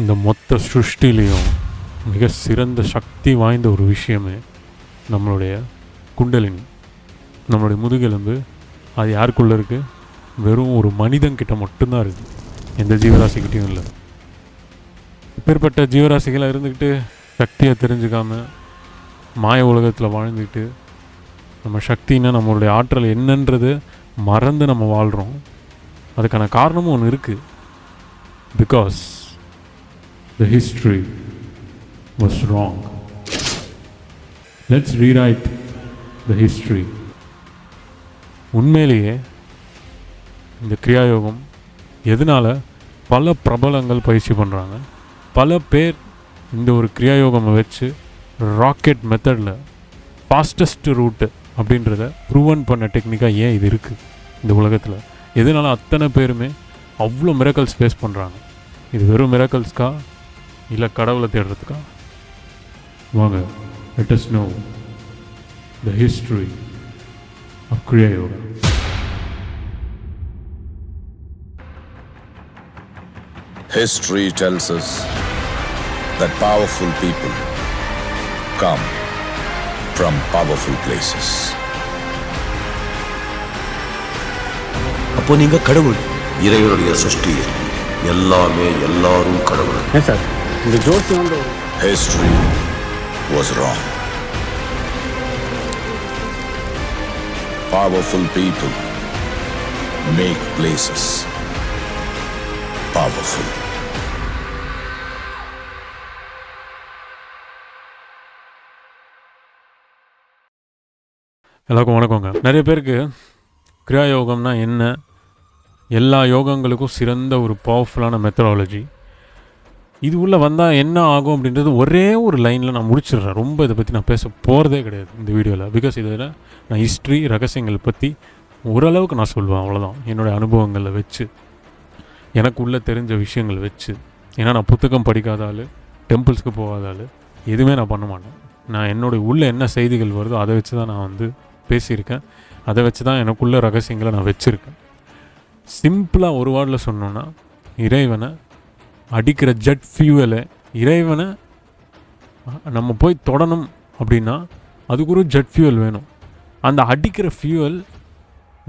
இந்த மொத்த சிருஷ்டிலையும் மிக சிறந்த சக்தி வாய்ந்த ஒரு விஷயமே நம்மளுடைய குண்டலினி, நம்மளுடைய முதுகெலும்பு. அது யாருக்குள்ளே இருக்குது? வெறும் ஒரு மனிதன்கிட்ட மட்டும்தான் இருக்குது, எந்த ஜீவராசிக்கிட்டையும் இல்லை. இப்பேற்பட்ட ஜீவராசிகளாக இருந்துக்கிட்டு சக்தியை தெரிஞ்சுக்காமல் மாய உலகத்தில் வாழ்ந்துக்கிட்டு நம்ம சக்தின்னா நம்மளுடைய ஆற்றல் என்னன்றது மறந்து நம்ம வாழ்கிறோம். அதுக்கான காரணமும் ஒன்று இருக்குது. Because the history was wrong. Let's rewrite the history. உண்மையிலேயே இந்த கிரியாயோகம் எதனால் பல பிரபலங்கள் பயிற்சி பண்ணுறாங்க, பல பேர் இந்த ஒரு கிரியாயோகமை வச்சு ராக்கெட் மெத்தடில் ஃபாஸ்டஸ்ட் ரூட்டு அப்படின்றத ப்ரூவன் பண்ண டெக்னிக்காக ஏன் இது இருக்குது இந்த உலகத்தில்? எதனால் அத்தனை பேருமே அவ்வளோ மிராக்கல்ஸ் ஃபேஸ் பண்ணுறாங்க? இது வெறும் மிராக்கல்ஸ்க்கா இல்லை கடவுளை தேடுறதுக்கா? வாங்க, let us know the history of Kriya Yoga. History tells us that powerful people come from powerful places. அப்போ நீங்க கடவுள், இறைவனுடைய சிருஷ்டி, எல்லாமே எல்லாரும் கடவுள். சார், இந்த ஜோசி வந்து History was wrong. Powerful people make places powerful. எல்லாருக்கும் வணக்கங்க. நிறைய பேருக்கு கிரியா யோகம்னா என்ன, எல்லா யோகங்களுக்கும் சிறந்த ஒரு பவர்ஃபுல்லான மெத்தடாலஜி, இது உள்ளே வந்தால் என்ன ஆகும் அப்படின்றது ஒரே ஒரு லைனில் நான் முடிச்சிடுறேன். ரொம்ப இதை பற்றி நான் பேச போகிறதே கிடையாது இந்த வீடியோவில். பிகாஸ் இதில் நான் ஹிஸ்ட்ரி ரகசியங்கள் பற்றி ஓரளவுக்கு நான் சொல்லுவேன், அவ்வளோதான். என்னுடைய அனுபவங்களை வச்சு, எனக்கு உள்ளே தெரிஞ்ச விஷயங்கள் வச்சு. ஏன்னா நான் புத்தகம் படிக்காத ஆள், டெம்பிள்ஸ்க்கு போகாத ஆள், எதுவுமே நான் பண்ண மாட்டேன். நான் என்னுடைய உள்ளே என்ன செய்திகள் வருதோ அதை வச்சு தான் நான் வந்து பேசியிருக்கேன். அதை வச்சு தான் எனக்குள்ள ரகசியங்களை நான் வச்சுருக்கேன். சிம்பிளாக ஒரு வார்டில் சொன்னோன்னா, இறைவனை அடிக்கிற ஜெட் ஃபியூவலை, இறைவனை நம்ம போய் தொடணும் அப்படின்னா அதுக்கு ஒரு ஜெட் ஃபியூவல் வேணும். அந்த அடிக்கிற ஃபியூவல்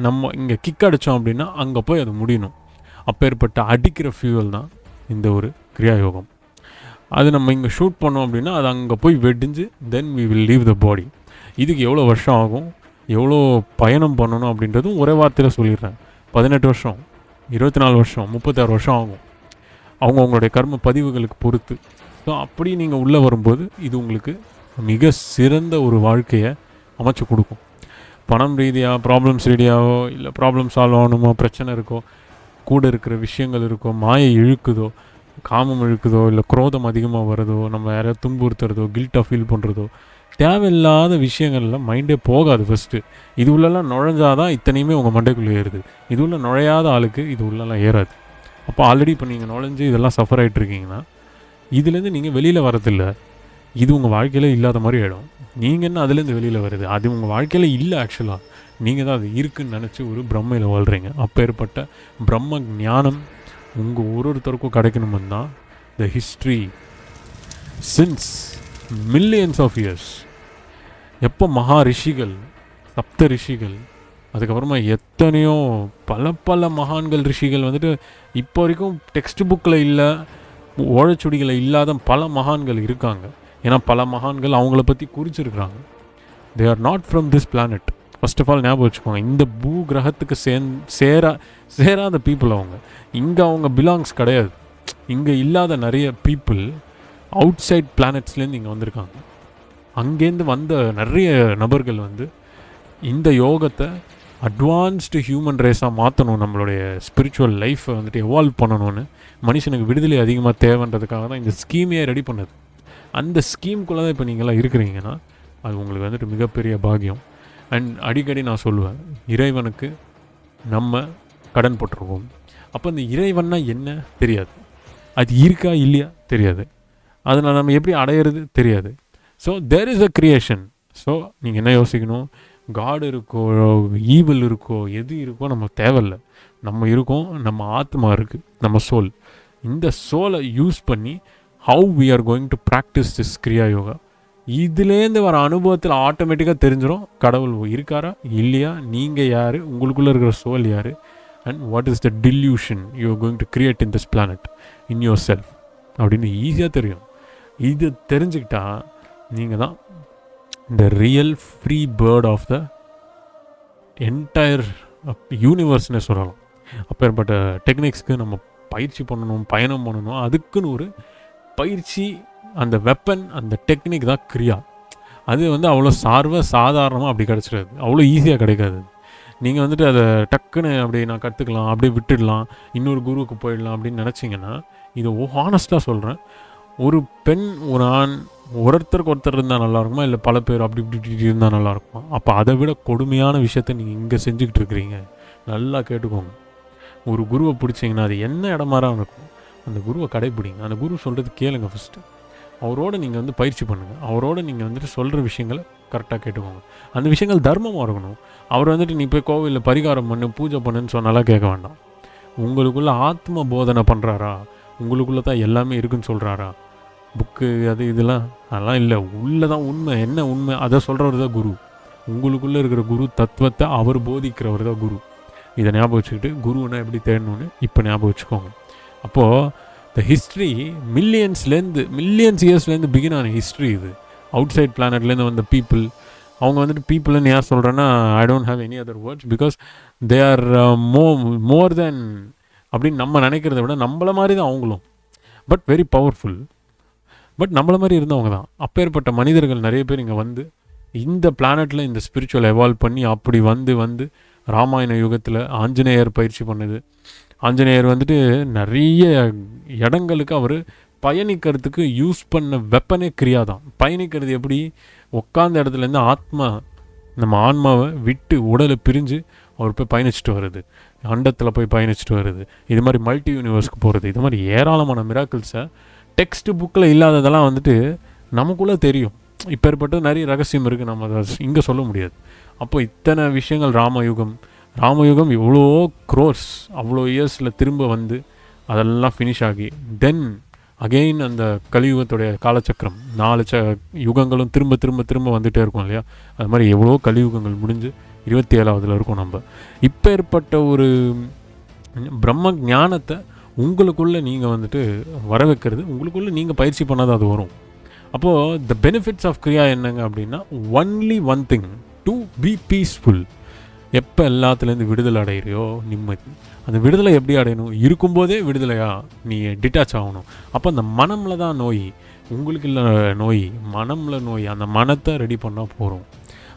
நம்ம இங்கே கிக் அடித்தோம் அப்படின்னா அங்கே போய் அது முடியணும். அப்பேற்பட்ட அடிக்கிற ஃபியூவல் தான் இந்த ஒரு கிரியாயோகம். அது நம்ம இங்கே ஷூட் பண்ணோம் அப்படின்னா அது அங்கே போய் வெடிஞ்சு then we will leave the body. இதுக்கு எவ்வளோ வருஷம் ஆகும், எவ்வளோ பயணம் பண்ணணும் அப்படின்றதும் ஒரே வார்த்தையில் சொல்லிடுறேன். 18 வருஷம், 24 வருஷம், 36 வருஷம் ஆகும், அவங்களுடைய கர்ம பதிவுகளுக்கு பொறுத்து. ஸோ அப்படி நீங்கள் உள்ளே வரும்போது இது உங்களுக்கு மிக சிறந்த ஒரு வாழ்க்கையை அமைச்சு கொடுக்கும். பணம் ரீதியாக, ப்ராப்ளம்ஸ் ரீதியாகவோ, இல்லை ப்ராப்ளம் சால்வ் ஆகணுமோ, பிரச்சனை இருக்கோ, கூட இருக்கிற விஷயங்கள் இருக்கோ, மாயை இழுக்குதோ, காமம் இழுக்குதோ, இல்லை குரோதம் அதிகமாக வருதோ, நம்ம யாரையாவது துன்புறுத்துறதோ, கில்ட்டாக ஃபீல் பண்ணுறதோ, தேவையில்லாத விஷயங்கள்லாம் மைண்டே போகாது. ஃபஸ்ட்டு இது உள்ளெல்லாம் நுழைஞ்சாதான் இத்தனையுமே உங்கள் மண்டைக்குள்ளே ஏறுது. இது உள்ள நுழையாத ஆளுக்கு இது உள்ளெல்லாம் ஏறாது. அப்போ ஆல்ரெடி இப்போ நீங்கள் நுழைஞ்சு இதெல்லாம் சஃபர் ஆகிட்ருக்கீங்கன்னா இதுலேருந்து நீங்கள் வெளியில் வரதில்ல. இது உங்கள் வாழ்க்கையில் இல்லாத மாதிரி ஆகிடும். நீங்கள் என்ன அதுலேருந்து வெளியில் வருது? அது உங்கள் வாழ்க்கையில் இல்லை. ஆக்சுவலாக நீங்கள் தான் அது இருக்குதுன்னு நினச்சி ஒரு பிரம்மையில் வாழ்கிறீங்க. அப்பேற்பட்ட பிரம்ம ஞானம் உங்கள் ஒருத்தருக்கும் கிடைக்கணும்னு தான் the history since millions of years. எப்போ மகா ரிஷிகள், சப்த ரிஷிகள், அதுக்கப்புறமா எத்தனையோ பல மகான்கள் ரிஷிகள் வந்துட்டு இப்போ வரைக்கும் டெக்ஸ்ட் புக்கில் இல்லை, ஓலைச்சுடிகளை இல்லாத பல மகான்கள் இருக்காங்க. ஏன்னா பல மகான்கள் அவங்கள பற்றி குறிச்சிருக்கிறாங்க. They are not from this planet. First of all ஞாபகம் வச்சுக்கோங்க, இந்த பூ கிரகத்துக்கு சேராத பீப்புள் அவங்க. இங்கே அவங்க பிலாங்ஸ் கிடையாது. இங்கே இல்லாத நிறைய பீப்புள் அவுட் சைட் பிளானட்ஸ்லேருந்து இங்கே வந்திருக்காங்க. அங்கேருந்து வந்த நிறைய நபர்கள் வந்து இந்த யோகத்தை அட்வான்ஸ்டு ஹியூமன் ரேஸாக மாற்றணும், நம்மளுடைய ஸ்பிரிச்சுவல் லைஃப்பை வந்துட்டு எவால்வ் பண்ணணும்னு, மனுஷனுக்கு விடுதலை அதிகமாக தேவைன்றதுக்காக தான் இந்த ஸ்கீமையே ரெடி பண்ணது. அந்த ஸ்கீமுக்குள்ளே தான் இப்போ நீங்களாம் இருக்கிறீங்கன்னா அது உங்களுக்கு வந்துட்டு மிகப்பெரிய பாக்கியம். அண்ட் அடிக்கடி நான் சொல்லுவேன், இறைவனுக்கு நம்ம கடன் போட்டிருக்கோம். அப்போ இந்த இறைவன்னா என்ன தெரியாது, அது இருக்கா இல்லையா தெரியாது, அதனால் நம்ம எப்படி அடையிறது தெரியாது. So there is a creation. So நீங்கள் என்ன யோசிக்கணும், காட் இருக்கோ, ஈவில் இருக்கோ, எது இருக்கோ நம்ம தேவையில்லை. நம்ம இருக்கோம், நம்ம ஆத்மா இருக்குது, நம்ம சோல். இந்த சோலை யூஸ் பண்ணி how we are going to practise this Kriya Yoga. இதுலேருந்து வர அனுபவத்தில் ஆட்டோமேட்டிக்காக தெரிஞ்சிடும் கடவுள் இருக்காரா இல்லையா, நீங்கள் யார், உங்களுக்குள்ளே இருக்கிற சோல் யார், and what is the delusion you are going to create in this planet in your self அப்படின்னு ஈஸியாக தெரியும். இது தெரிஞ்சுக்கிட்டா நீங்கள் தான் இந்த real free bird of the entire யூனிவர்ஸ்னே சொல்லலாம். அப்பேற்பட்ட டெக்னிக்ஸ்க்கு நம்ம பயிற்சி பண்ணணும், பயணம் பண்ணணும். அதுக்குன்னு ஒரு பயிற்சி, அந்த வெப்பன், அந்த டெக்னிக் தான் கிரியா. அது வந்து அவ்வளோ சாதாரணமாக அப்படி கிடச்சிடாது, அவ்வளோ ஈஸியாக கிடைக்காது. நீங்கள் வந்துட்டு அதை டக்குன்னு அப்படி நான் கற்றுக்கலாம், அப்படியே விட்டுடலாம், இன்னொரு குருவுக்கு போயிடலாம் அப்படின்னு நினச்சிங்கன்னா, இதை ஹானஸ்ட்டாக சொல்கிறேன், ஒரு பெண் ஒரு ஆண் ஒருத்தருக்கு ஒருத்தர் இருந்தால் நல்லாயிருக்குமா, இல்லை பல பேர் அப்படி இப்படி இருந்தால் நல்லாயிருக்குமா? அப்போ அதை விட கொடுமையான விஷயத்த நீங்கள் இங்கே செஞ்சுக்கிட்டு இருக்கிறீங்க. நல்லா கேட்டுக்கோங்க. ஒரு குருவை பிடிச்சிங்கன்னா அது என்ன இடமாரா இருக்கும், அந்த குருவை கடைப்பிடிங்க. அந்த குரு சொல்கிறது கேளுங்க ஃபஸ்ட்டு. அவரோட நீங்கள் வந்து பயிற்சி பண்ணுங்கள். அவரோட நீங்கள் வந்துட்டு சொல்கிற விஷயங்களை கரெக்டாக கேட்டுக்கோங்க. அந்த விஷயங்கள் தர்மமாக இருக்கணும். அவர் வந்துட்டு நீ போய் கோவிலில் பரிகாரம் பண்ணு, பூஜை பண்ணுன்னு சொன்னாலாம் கேட்க வேண்டாம். உங்களுக்குள்ளே ஆத்ம போதனை பண்ணுறாரா, உங்களுக்குள்ளே தான் எல்லாமே இருக்குன்னு சொல்கிறாரா, புக்கு அது இதெல்லாம் அதெல்லாம் இல்லை, உள்ளே தான் உண்மை, என்ன உண்மை அதை சொல்கிறவர் தான் குரு. உங்களுக்குள்ளே இருக்கிற குரு தத்துவத்தை அவர் போதிக்கிறவர் தான் குரு. இதை ஞாபகம் வச்சுக்கிட்டு குருன்னா எப்படி தேடணும்னு இப்போ ஞாபகம் வச்சுக்கோங்க. அப்போது இந்த ஹிஸ்ட்ரி மில்லியன்ஸ் இயர்ஸ்லேருந்து பிகின் ஆன ஹிஸ்ட்ரி இது. அவுட் சைட் பிளானட்லேருந்து வந்த பீப்புள், அவங்க வந்துட்டு பீப்புள்னு யார் சொல்கிறேன்னா, I don't have any other words, because they are more than அப்படின்னு நம்ம நினைக்கிறத விட நம்மள மாதிரி தான் அவங்களும், பட் வெரி பவர்ஃபுல். பட் நம்மள மாதிரி இருந்தவங்க தான். அப்பேற்பட்ட மனிதர்கள் நிறைய பேர் இங்கே வந்து இந்த பிளானட்டில் இந்த ஸ்பிரிச்சுவல் எவால்வ் பண்ணி அப்படி வந்து ராமாயண யுகத்தில் ஆஞ்சநேயர் பயிற்சி பண்ணுது. ஆஞ்சநேயர் வந்துட்டு நிறைய இடங்களுக்கு அவர் பயணிக்கிறதுக்கு யூஸ் பண்ண வெப்பனே கிரியா தான். பயணிக்கிறது எப்படி, உட்காந்த இடத்துலேருந்து நம்ம ஆன்மாவை விட்டு உடலை பிரிஞ்சு அவர் போய் பயணிச்சுட்டு வருது, அண்டத்தில் போய் பயணிச்சுட்டு வருது, இது மாதிரி மல்டி யூனிவர்ஸ்க்கு போகிறது, இது மாதிரி ஏராளமான மிராக்கிள்ஸை டெக்ஸ்ட் புக்கில் இல்லாததெல்லாம் வந்துட்டு நமக்குள்ளே தெரியும். இப்போ ஏற்பட்டது நிறைய ரகசியம் இருக்குது, நம்ம அதை இங்கே சொல்ல முடியாது. அப்போ இத்தனை விஷயங்கள் ராமயுகம் இவ்வளோ க்ரோர்ஸ் அவ்வளோ இயர்ஸில் திரும்ப வந்து அதெல்லாம் ஃபினிஷ் ஆகி தென் அகெயின் அந்த கலியுகத்துடைய காலச்சக்கரம் 4 யுகங்களும் திரும்ப திரும்ப திரும்ப வந்துகிட்டே இருக்கும் இல்லையா. அது மாதிரி எவ்வளோ கலியுகங்கள் முடிஞ்சு 27ஆவதுல இருக்கும் நம்ம. இப்போ ஏற்பட்ட ஒரு பிரம்ம ஞானத்தை உங்களுக்குள்ளே நீங்கள் வந்துட்டு வர வைக்கிறது, உங்களுக்குள்ளே நீங்கள் பயிற்சி பண்ணாதான் அது வரும். அப்போது த பெனிஃபிட்ஸ் ஆஃப் கிரியா என்னங்க அப்படின்னா, only one thing, to be peaceful. எப்போ எல்லாத்துலேருந்து விடுதலை அடைகிறியோ நிம்மதி. அந்த விடுதலை எப்படி அடையணும், இருக்கும்போதே விடுதலையா நீ டிட்டாச் ஆகணும். அப்போ அந்த மனமில் தான் நோய், உங்களுக்கு இல்லை நோய், மனமில் நோய். அந்த மனத்தை ரெடி பண்ணால் போகிறோம்.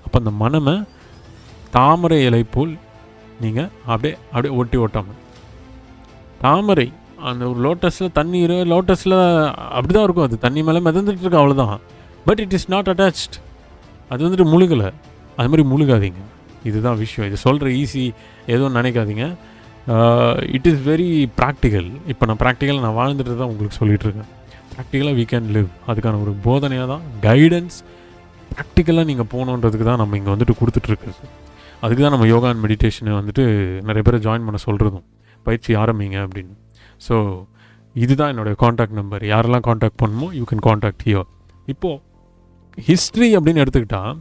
அப்போ அந்த மனமை தாமரை இலை போல் நீங்கள் அப்படியே ஒட்டி ஓட்டாமல், தாமரை அந்த ஒரு லோட்டஸில் தண்ணீர், லோட்டஸில் அப்படி தான் இருக்கும், அது தண்ணி மேலே மிதந்துட்டு இருக்கு, அவ்வளோதான். But it is not attached, அது வந்துட்டு முழுகலை. அது மாதிரி முழுகாதீங்க, இதுதான் விஷயம். இது சொல்கிற ஈஸி ஏதோ நினைக்காதீங்க. It is very practical. இப்போ நான் ப்ராக்டிக்கலாக நான் வாழ்ந்துட்டு தான் உங்களுக்கு சொல்லிகிட்ருக்கேன். ப்ராக்டிக்கலாக வீ கேன் லிவ், அதுக்கான ஒரு போதனையாக தான், கைடன்ஸ் ப்ராக்டிக்கலாக நீங்கள் போகணுன்றதுக்கு தான் நம்ம இங்கே வந்துட்டு கொடுத்துட்ருக்குறது. அதுக்கு தான் நம்ம யோகா அண்ட் மெடிடேஷனை வந்துட்டு நிறைய பேரை ஜாயின் பண்ண சொல்கிறதும், பயிற்சி ஆரம்பிங்க அப்படின்னு. ஸோ இதுதான் என்னுடைய காண்டாக்ட் நம்பர். யாரெல்லாம் காண்டாக்ட் பண்ணணுமோ யூ கேன் காண்டாக்ட் ஹியர். இப்போது ஹிஸ்ட்ரி அப்படின்னு எடுத்துக்கிட்டால்,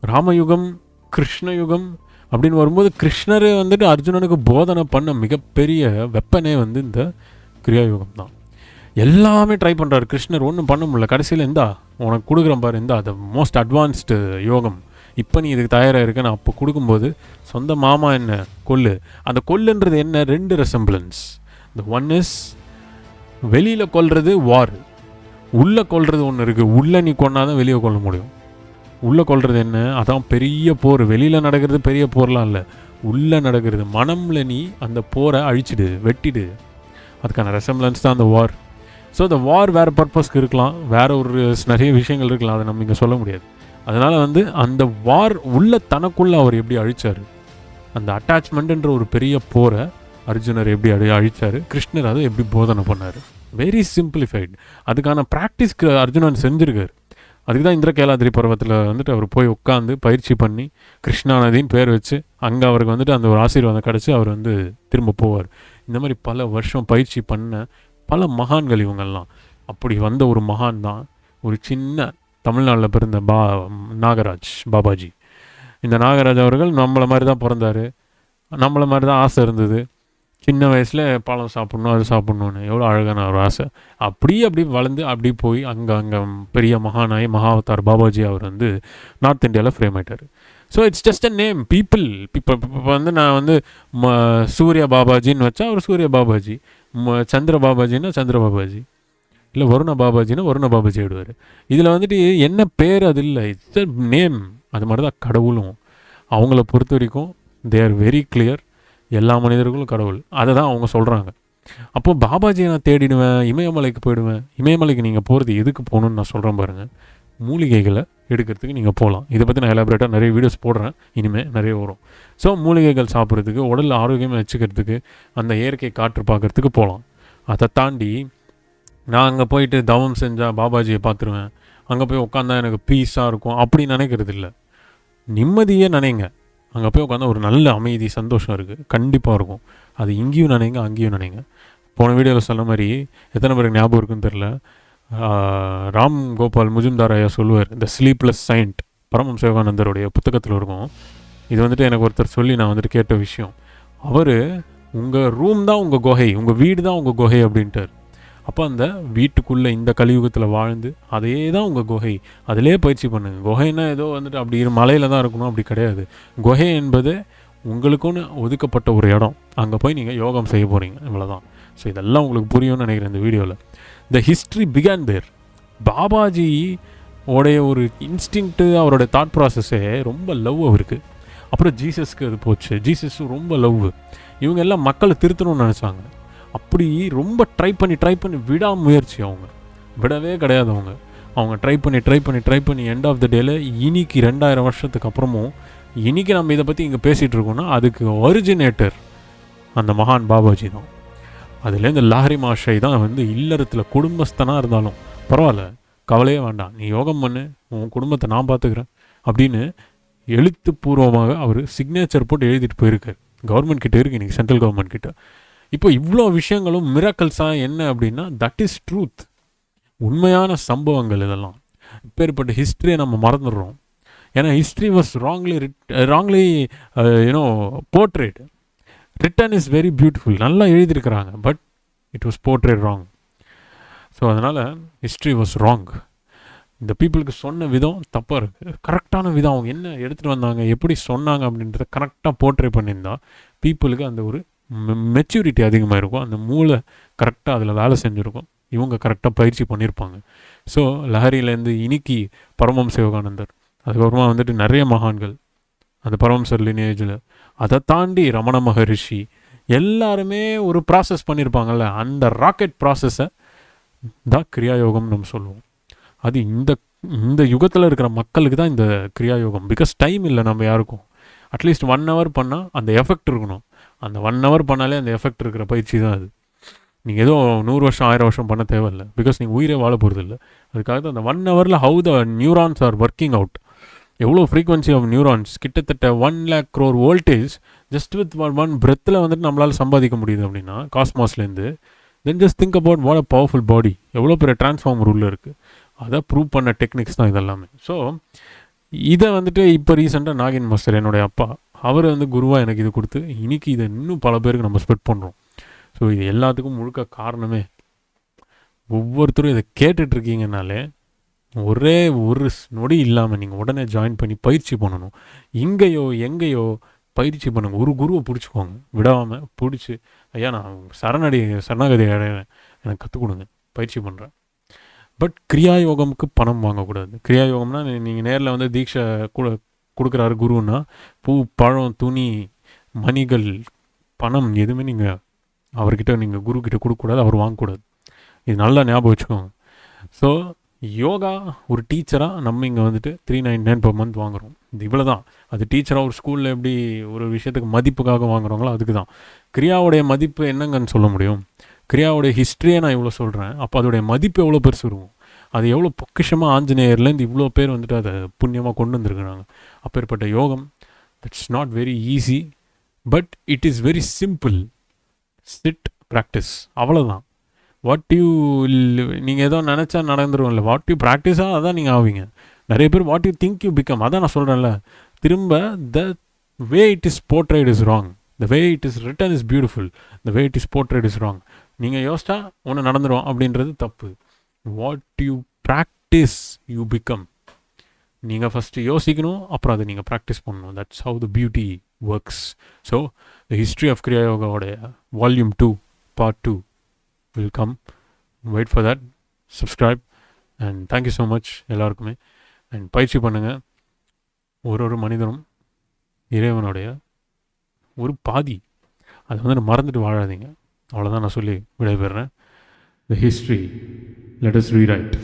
ராமயுகம், கிருஷ்ணயுகம் அப்படின்னு வரும்போது, கிருஷ்ணர் வந்துட்டு அர்ஜுனனுக்கு போதனை பண்ண மிகப்பெரிய வெப்பனே வந்து இந்த கிரியாயுகம் தான். எல்லாமே ட்ரை பண்ணுறாரு கிருஷ்ணர், ஒன்றும் பண்ண முடியல. கடைசியில் உனக்கு கொடுக்குறேன் பாரு, த மோஸ்ட் அட்வான்ஸ்டு யோகம், இப்போ நீ இதுக்கு தயாராக இருக்க. நான் அப்போ கொடுக்கும்போது சொந்த மாமா என்ன கொல்லு. அந்த கொல்லுன்றது என்ன, 2 ரெசம்பிளன்ஸ். இந்த ஒன் இஸ் வெளியில் கொல்றது வார், உள்ளே கொல்றது ஒன்று இருக்குது. உள்ளே நீ கொண்டாதான் வெளியே கொல்ல முடியும். உள்ளே கொல்றது என்ன, அதான் பெரிய போர். வெளியில் நடக்கிறது பெரிய போர்லாம் இல்லை, உள்ளே நடக்கிறது. மனமில் நீ அந்த போரை அழிச்சிடு, வெட்டிடு. அதுக்கான ரெசம்பிளன்ஸ் தான் அந்த வார். ஸோ அந்த வார் வேறு பர்பஸ்க்கு இருக்கலாம், வேறு ஒரு நிறைய விஷயங்கள் இருக்கலாம், அதை நம்ம இங்கே சொல்ல முடியாது. அதனால் வந்து அந்த வார் உள்ள தனக்குள்ளே அவர் எப்படி அழித்தார், அந்த அட்டாச்மெண்ட்டுன்ற ஒரு பெரிய போரை அர்ஜுனர் எப்படி அழித்தார், கிருஷ்ணர் அதை எப்படி போதனை பண்ணார். Very simplified. அதுக்கான ப்ராக்டிஸ்க்கு அர்ஜுனன் செஞ்சுருக்கார். அதுக்கு தான் இந்திரகேலாதிரி பர்வத்தில் வந்துட்டு அவர் போய் உட்காந்து பயிற்சி பண்ணி கிருஷ்ணா நதின்னு பேர் வச்சு அங்கே அவருக்கு வந்துட்டு அந்த ஒரு ஆசீர்வாதம் கிடச்சி அவர் வந்து திரும்ப போவார். இந்த மாதிரி பல வருஷம் பயிற்சி பண்ண பல மகான்கள் இவங்கெல்லாம். அப்படி வந்த ஒரு மகான் தான் ஒரு சின்ன தமிழ்நாட்டில் பிறந்த நாகராஜ் பாபாஜி. இந்த நாகராஜ் அவர்கள் நம்மளை மாதிரி தான் பிறந்தார், நம்மளை மாதிரி தான் ஆசை இருந்தது. சின்ன வயசில் பழம் சாப்பிட்ணும், அது சாப்பிட்ணுன்னு எவ்வளோ அழகான ஒரு ஆசை. அப்படி வளர்ந்து அப்படி போய் அங்கே பெரிய மகானாய் மகாவதார் பாபாஜி அவர் வந்து நார்த் இந்தியாவில் ஃப்ரேம் ஆகிட்டார். So it's just a name. People இப்போ வந்து நான் வந்து சூர்யா பாபாஜின்னு வச்சா அவர் சூர்யா பாபாஜி, சந்திர பாபாஜின்னா சந்திர பாபாஜி, இல்லை வருண பாபாஜின்னா வருண பாபாஜி ஆகிடுவார். இதில் வந்துட்டு என்ன பேர் அது இல்லை, இட்ஸ் அ நேம். அது மாதிரி தான் கடவுளும். அவங்கள பொறுத்த வரைக்கும் தே ஆர் வெரி கிளியர், எல்லா மனிதர்களும் கடவுள். அதை தான் அவங்க சொல்கிறாங்க. அப்போது பாபாஜியை நான் தேடிடுவேன், இமயமலைக்கு போயிடுவேன். இமயமலைக்கு நீங்கள் போகிறது எதுக்கு போகணுன்னு நான் சொல்கிறேன் பாருங்கள். மூலிகைகளை எடுக்கிறதுக்கு நீங்கள் போகலாம். இதை பற்றி நான் எலாபரேட்டாக நிறைய வீடியோஸ் போடுறேன், இனிமேல் நிறைய வரும். ஸோ மூலிகைகள் சாப்பிட்றதுக்கு, உடல் ஆரோக்கியமாக வச்சுக்கிறதுக்கு, அந்த இயற்கை காற்று பார்க்குறதுக்கு போகலாம். அதை தாண்டி நான் அங்கே போயிட்டு தவம் செஞ்சால் பாபாஜியை பார்த்துருவேன், அங்கே போய் உட்காந்தா எனக்கு பீஸாக இருக்கும் அப்படி நினைக்கிறது இல்லை. நிம்மதியே நினைங்க. அங்கே போய் உட்காந்தா ஒரு நல்ல அமைதி சந்தோஷம் இருக்குது, கண்டிப்பாக இருக்கும். அது இங்கேயும் நினைங்க, அங்கேயும் நினைங்க. போன வீடியோவில் சொன்ன மாதிரி எத்தனை பேருக்கு ஞாபகம் இருக்குன்னு தெரில, ராம் கோபால் முஜும்தார் ஐயா சொல்லுவார், த ஸ்லீப்லெஸ் சைண்ட், பரமஹம்ச யோகானந்தருடைய புத்தகத்தில் இருக்கும். இது வந்துட்டு எனக்கு ஒருத்தர் சொல்லி நான் வந்துட்டு கேட்ட விஷயம். அவர் உங்கள் ரூம் தான் உங்கள் குகை, உங்கள் வீடு தான் உங்கள் குகை அப்படின்ட்டார். அப்போ அந்த வீட்டுக்குள்ளே இந்த கலியுகத்தில் வாழ்ந்து அதே தான் உங்கள் குகை, அதிலே பயிற்சி பண்ணுங்க. குகைன்னா ஏதோ வந்துட்டு அப்படி மலையில் தான் இருக்கணும் அப்படி கிடையாது. குகை என்பது உங்களுக்குன்னு ஒதுக்கப்பட்ட ஒரு இடம், அங்கே போய் நீங்கள் யோகம் செய்ய போகிறீங்க, இவ்வளோதான். ஸோ இதெல்லாம் உங்களுக்கு புரியும்னு நினைக்கிறேன் இந்த வீடியோவில். த ஹிஸ்ட்ரி பிகான் தேர். பாபாஜி உடைய ஒரு இன்ஸ்டிங்க்ட்டு, அவரோட தாட் ப்ராசஸ்ஸே ரொம்ப லவ் அவருக்கு. அப்புறம் ஜீசஸ்க்கு அது போச்சு, ஜீசஸும் ரொம்ப லவ். இவங்க எல்லாம் மக்களை திருத்தணும்னு நினச்சாங்க. அப்படி ரொம்ப ட்ரை பண்ணி விடாமுயற்சி, அவங்க விடவே கிடையாது. அவங்க ட்ரை பண்ணி எண்ட் ஆஃப் த டேல இன்னைக்கு 2000 வருஷத்துக்கு அப்புறமும் இன்றைக்கி நம்ம இதை பற்றி இங்கே பேசிகிட்டு இருக்கோம்னா அதுக்கு ஒரிஜினேட்டர் அந்த மகான் பாபாஜி தான். அதுலேருந்து லாஹரி மாஷை தான் வந்து இல்லறத்தில் குடும்பஸ்தனாக இருந்தாலும் பரவாயில்ல, கவலையே வேண்டாம், நீ யோகம் பண்ணு, உன் குடும்பத்தை நான் பார்த்துக்கிறேன் அப்படின்னு எழுத்துப்பூர்வமாக அவர் சிக்னேச்சர் போட்டு எழுதிட்டு போயிருக்கார். கவர்மெண்ட் கிட்டே இருக்குது இன்றைக்கி, சென்ட்ரல் கவர்மெண்ட் கிட்ட. இப்போ இவ்வளோ விஷயங்களும் மிராக்கல்ஸாக என்ன அப்படின்னா தட் இஸ் ட்ரூத், உண்மையான சம்பவங்கள் இதெல்லாம். இப்பேற்பட்ட ஹிஸ்ட்ரியை நம்ம மறந்துடுறோம். ஏன்னா history was wrongly portrayed. Written is very beautiful, நல்லா எழுதியிருக்கிறாங்க, but it was portrayed wrong. So அதனால் ஹிஸ்ட்ரி வாஸ் ராங். இந்த பீப்புளுக்கு சொன்ன விதம் தப்பாக இருக்குது. கரெக்டான விதம், அவங்க என்ன எடுத்துகிட்டு வந்தாங்க, எப்படி சொன்னாங்க அப்படின்றத கரெக்டாக போர்ட்ரே பண்ணியிருந்தா பீப்புளுக்கு அந்த ஒரு மெச்சூரிட்டி அதிகமாக இருக்கும், அந்த மூளை கரெக்டாக அதில் வேலை செஞ்சுருக்கும், இவங்க கரெக்டாக பயிற்சி பண்ணியிருப்பாங்க. ஸோ லஹரியிலேருந்து இன்னைக்கு பரமஹம்ச யோகானந்தர், அதுக்கப்புறமா வந்துட்டு நிறைய மகான்கள் அந்த பரமஹம்சர் லினேஜில், அதை தாண்டி ரமண மகரிஷி எல்லாருமே ஒரு ப்ராசஸ் பண்ணியிருப்பாங்கள்ல, அந்த ராக்கெட் ப்ராசஸை தான் கிரியாயோகம் நம்ம சொல்லுவோம். அது இந்த யுகத்தில் இருக்கிற மக்களுக்கு தான் இந்த கிரியாயோகம். பிகாஸ் டைம் இல்லை நம்ம யாருக்கும். அட்லீஸ்ட் 1 hour பண்ணால் அந்த எஃபெக்ட் இருக்கணும். அந்த 1 hour பண்ணாலே அந்த எஃபெக்ட் இருக்கிற பயிற்சி தான் அது. நீங்கள் ஏதோ 100 வருஷம் 1000 வருஷம் பண்ண தேவையில்லை. பிகாஸ் நீங்கள் உயிரே வாழ போகிறது இல்லை. அதுக்காக தான் அந்த 1 hour how the neurons are working out, எவ்வளோ ஃப்ரீக்வன்சி ஆஃப் நியூரான்ஸ், கிட்டத்தட்ட 1 lakh crore voltage just with 1 breathல வந்துட்டு நம்மளால் சம்பாதிக்க முடியுது அப்படின்னா காஸ்மாஸ்லேருந்து. Then just think about what a powerful body, எவ்வளோ பெரிய டிரான்ஸ்ஃபார்மர் உள்ளே இருக்குது. அதை ப்ரூவ் பண்ண டெக்னிக்ஸ் தான் இதெல்லாமே. ஸோ இதை வந்துட்டு இப்போ ரீசெண்டாக நாகின் மாஸ்டர் என்னுடைய அப்பா, அவர் வந்து குருவாக எனக்கு இது கொடுத்து இன்றைக்கி இதை இன்னும் பல பேருக்கு நம்ம ஸ்ப்ரெட் பண்ணுறோம். ஸோ இது எல்லாத்துக்கும் முழுக்க காரணமே ஒவ்வொருத்தரும் இதை கேட்டுட்ருக்கீங்கனாலே ஒரே ஒரு நொடி இல்லாமல் நீங்கள் உடனே ஜாயின் பண்ணி பயிற்சி பண்ணணும். இங்கேயோ எங்கேயோ பயிற்சி பண்ணுங்க. ஒரு குருவை பிடிச்சிக்கோங்க, விடாமல் பிடிச்சி, ஐயா நான் சரணாகதி அடைகிறேன், எனக்கு கற்றுக் கொடுங்க, பயிற்சி பண்ணுறேன். பட் கிரியாயோகமுக்கு பணம் வாங்கக்கூடாது. கிரியாயோகம்னா நீங்கள் நேரில் வந்து தீட்சை கொடுக்குறாரு குருன்னா, பூ பழம் துணி மணிகள் பணம் எதுவுமே நீங்கள் அவர்கிட்ட நீங்கள் குருக்கிட்ட கொடுக்கக்கூடாது, அவர் வாங்கக்கூடாது. இது நல்லா ஞாபகம் வச்சுக்கோங்க. ஸோ யோகா ஒரு டீச்சராக நம்ம இங்கே வந்துட்டு 399 per month வாங்குகிறோம். இது இவ்வளோ தான். அது டீச்சராக ஒரு ஸ்கூலில் எப்படி ஒரு விஷயத்துக்கு மதிப்புக்காக வாங்குறாங்களோ அதுக்கு தான். கிரியாவுடைய மதிப்பு என்னங்கன்னு சொல்ல முடியும்? கிரியாவுடைய ஹிஸ்ட்ரியை நான் இவ்வளோ சொல்கிறேன், அப்போ அதோடைய மதிப்பு எவ்வளோ பெருசு இருக்கும். அது எவ்வளோ பொக்கிஷமாக ஆஞ்சநேயர்லேருந்து இவ்வளோ பேர் வந்துட்டு அதை புண்ணியமாக கொண்டு வந்துருக்குறாங்க. அப்பேற்பட்ட யோகம் it's not very easy, but it is very simple. Sit practice, அவ்வளோதான். வாட் யூ நீங்கள் ஏதோ நினச்சா நடந்துரும் இல்லை, வாட் யூ ப்ராக்டிஸாக அதான் நீங்கள் ஆவீங்க. நிறைய பேர் what you think you become, அதான் நான் சொல்கிறேன்ல திரும்ப, the way it is portrayed is wrong, the way it is written is beautiful, the way it is portrayed is wrong. நீங்கள் யோசிச்சா ஒன்று நடந்துடும் அப்படின்றது தப்பு. What you practise you become. நீங்கள் ஃபஸ்ட்டு யோசிக்கணும், அப்புறம் அதை நீங்கள் ப்ராக்டிஸ் பண்ணணும். That's how the beauty works. So the history of Kriya யோகாவோடைய volume 2 part 2 will come. Wait for that. Subscribe and thank you so much எல்லாருக்குமே. அண்ட் பயிற்சி பண்ணுங்கள். ஒரு மனிதனும் இறைவனுடைய ஒரு பாதி, அதை வந்து மறந்துட்டு வாழாதீங்க. அவ்வளோதான் நான் சொல்லி விடைபெறுறேன். The history let us rewrite.